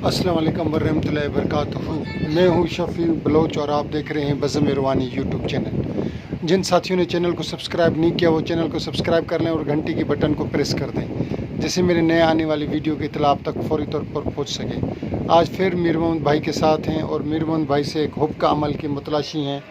अस्सलाम वालेकुम वरहमतुल्लाहि वबरकातुहू। मैं हूँ शफी बलोच और आप देख रहे हैं बज़म रवानी यूट्यूब चैनल। जिन साथियों ने चैनल को सब्सक्राइब नहीं किया वो चैनल को सब्सक्राइब कर लें और घंटी की बटन को प्रेस कर दें, जिससे मेरे नए आने वाली वीडियो की इत्तला आप तक फौरी तौर पर पहुँच सके। आज फिर मीर मोहम्मद भाई के साथ हैं और मीर मोहम्मद भाई से एक हुब का अमल की मुतलाशी हैं।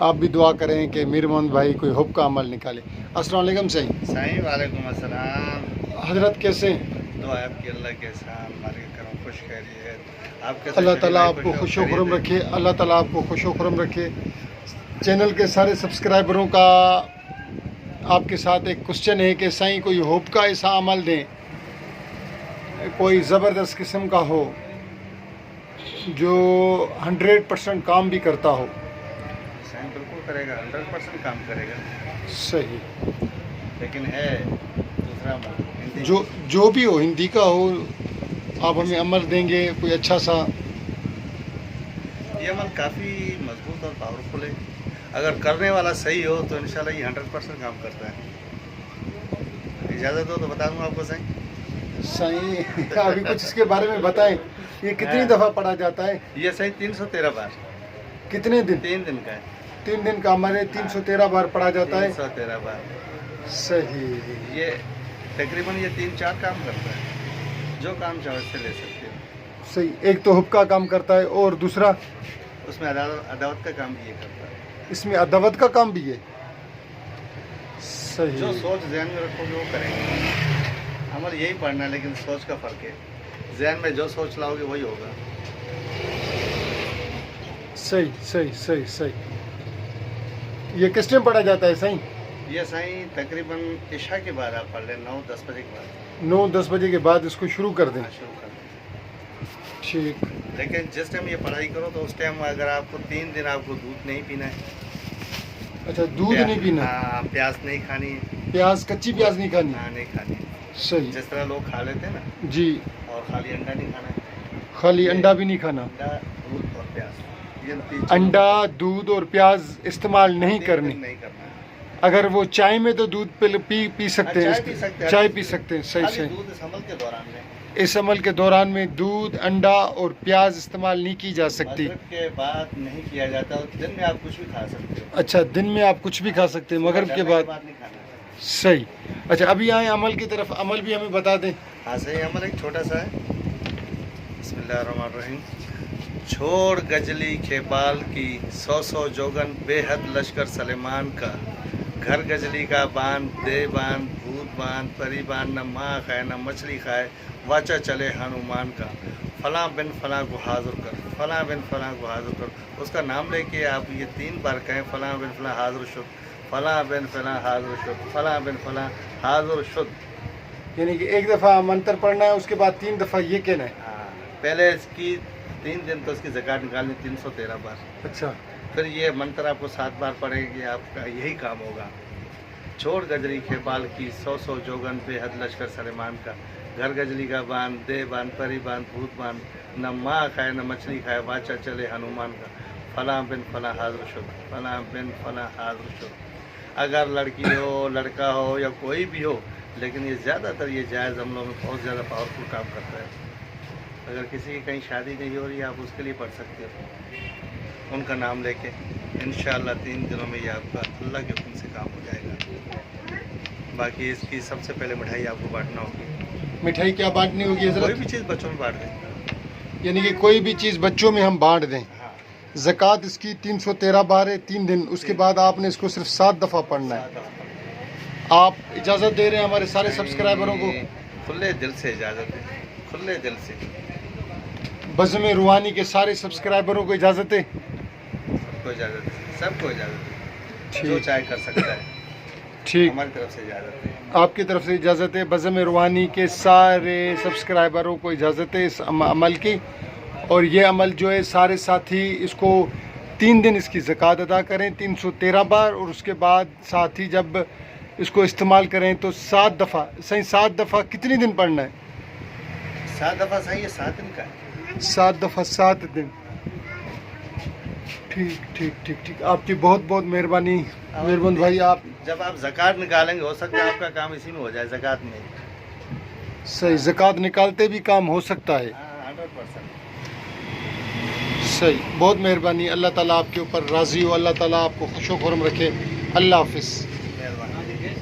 आप भी दुआ करें कि मीर मोहम्मद भाई कोई हुब का अमल निकाले। अस्सलाम वालेकुम सही वालेकुम अस्सलाम। हजरत कैसे हैं? दुआ आपकी अल्लाह के साथ हमारे करम खुश खैरियत आपके अल्लाह ताला आपको खुश खुरम रखे। अल्लाह ताला आपको खुश खुरम रखे। चैनल के सारे सब्सक्राइबरों का आपके साथ एक क्वेश्चन है कि साईं कोई हुब का ऐसा अमल दें, कोई ज़बरदस्त किस्म का हो जो 100% काम भी करता हो। साईं बिल्कुल करेगा, 100% काम करेगा। सही, लेकिन है दूसरा हिंदी जो भी हो, हिंदी का हो, आप हमें अमल देंगे कोई अच्छा सा। ये अमल काफ़ी मजबूत और पावरफुल है। अगर करने वाला सही हो तो इंशाल्लाह ये 100% काम करता है। इजाज़त हो तो बता दूँगा आपको साईं। साईं अभी कुछ इसके बारे में बताएं। ये कितनी दफ़ा पढ़ा जाता है? ये साईं 313 बार। कितने दिन? 3 दिन का है। 3 दिन का हमारे 313 बार पढ़ा जाता है। 313 बार। सही। ये तकरीबन ये 3-4 काम करता है। जो काम चाहो इससे ले सकते हो। सही, एक तो हुब का काम करता है और दूसरा उसमें अदावत का काम भी ये करता है। इसमें अदावत का काम भी है। सही। जो सोच जहन में रखोगे वो करेंगे। अमल यही पढ़ना है, लेकिन सोच का फ़र्क है। जहन में जो सोच लाओगे वही होगा। सही सही सही सही। ये किस टाइम पढ़ा जाता है साईं? ये साईं तकरीबन इशा के बाद आप पढ़ लें, 9-10 बजे के बाद। 9-10 बजे के बाद इसको शुरू कर दें। हाँ, शुरू कर दें। ठीक। लेकिन जिस टाइम ये पढ़ाई करो तो उस टाइम अगर आपको 3 दिन आपको दूध नहीं पीना है। अच्छा, दूध नहीं पीना? हाँ, प्याज नहीं खानी है। प्याज, कच्ची प्याज नहीं खानी? हाँ, नहीं खानी। सही। जिस तरह लोग खा लेते हैं ना। जी। और खाली अंडा नहीं खाना है। खाली अंडा भी नहीं खाना? अंडा, दूध और प्याज, ये 3 अंडा, दूध और प्याज इस्तेमाल नहीं करनी। नहीं करना है। अगर वो चाय में तो दूध पी सकते हैं। चाय पी सकते हैं। चाय पी सकते हैं। सही खाली सही। दूध इस अमल के दौरान में, इस अमल के दौरान में दूध, अंडा और प्याज इस्तेमाल नहीं की जा सकती। मगरिब के बाद नहीं किया जाता। दिन में आप कुछ भी खा सकते हो। अच्छा, दिन में आप कुछ भी खा सकते हैं, मगरिब के बाद नहीं खाना है। सही। अच्छा, अभी आए अमल की तरफ। अमल भी हमें बता दें। हाँ, सही अमल एक छोटा सा है। बिस्मिल्लाहिर्रहमानिर्रहीम। छोड़ गजली खेपाल की 100 जोगन बेहद लश्कर सलेमान का। घर गजली का बांध दे बांध, भूत बांध, परी बांध, न माँ खाए न मछली खाए, वाचा चले हनुमान का। फलां बिन फलां को हाजिर कर, फलां बिन फलां को हाजिर कर। उसका नाम लेके आप ये 3 बार कहें, फलां बिन फलां हाजिर शुद, फलां बिन फलां हाजिर शुद, फलां बिन फलां हाजिर शुद। यानी कि एक दफ़ा मंत्र पढ़ना है, उसके बाद 3 दफ़ा ये कहना है। हाँ, पहले इसकी 3 दिन तो इसकी ज़कात निकालनी 313 बार। अच्छा। फिर ये मंत्र आपको 7 बार पढ़ेंगे, आपका यही काम होगा। छोड़ गजरी के बाल की 100 जोगन बेहद लश्कर सलेमान का। घर गजली का बांध दे बांध, परी बांध, भूत बांध, न माँ खाए न मछली खाए, वाचा चले हनुमान का। फलां बिन फलां हाजिर शुद, फलां बिन फलां हाजिर शुद। अगर लड़की हो, लड़का हो या कोई भी हो, लेकिन ये ज़्यादातर ये जायज़ अमलों में बहुत ज़्यादा पावरफुल काम करता है। अगर किसी की कहीं शादी नहीं हो रही है, आप उसके लिए पढ़ सकते हो उनका नाम लेके। इंशाअल्लाह 3 दिनों में ये आपका अल्लाह के हुक्म से काम हो जाएगा। बाकी इसकी सबसे पहले मिठाई आपको बांटना होगी। मिठाई क्या बांटनी होगी कोई हज़रत? भी चीज़ बच्चों में बांट दें। यानी कि कोई भी चीज़ बच्चों में हम बांट दें। हाँ, ज़कात इसकी 313 बार है, 3 दिन। उसके बाद आपने इसको सिर्फ 7 दफ़ा पढ़ना है। आप इजाज़त दे रहे हैं हमारे सारे सब्सक्राइबरों को? खुले दिल से इजाज़त है, खुले दिल से। बज़म रूहानी के सारे सब्सक्राइबरों को इजाज़त है? सबको इजाज़त है, सबको इजाज़त है। जो ठीक चाहे कर सकता है। ठीक। हमारी तरफ से इजाज़त है। आपकी तरफ से इजाज़त है। बज़म रूहानी के सारे सब्सक्राइबरों को इजाज़त है इस अमल की। और ये अमल जो है, सारे साथी इसको 3 दिन इसकी ज़कात अदा करें 313 बार, और उसके बाद साथी जब इसको इस्तेमाल करें तो 7 दफ़ा। सही, 7 दफ़ा कितने दिन पढ़ना है? 7 दफ़ा सही है, 7 दिन का है। 7 दफ़ा 7 दिन। ठीक ठीक ठीक ठीक। आपकी बहुत बहुत मेहरबानी मेहरबान भाई। आप जब आप ज़कात निकालेंगे, हो सकता है आपका काम इसी में हो जाए, ज़कात में। सही, ज़कात निकालते भी काम हो सकता है। हाँ, 100%. صحیح، بہت مہربانی، اللہ تعالیٰ آپ کے اوپر راضی ہو، اللہ تعالیٰ آپ کو خوش و خرم رکھے، اللہ حافظ. مہربانی.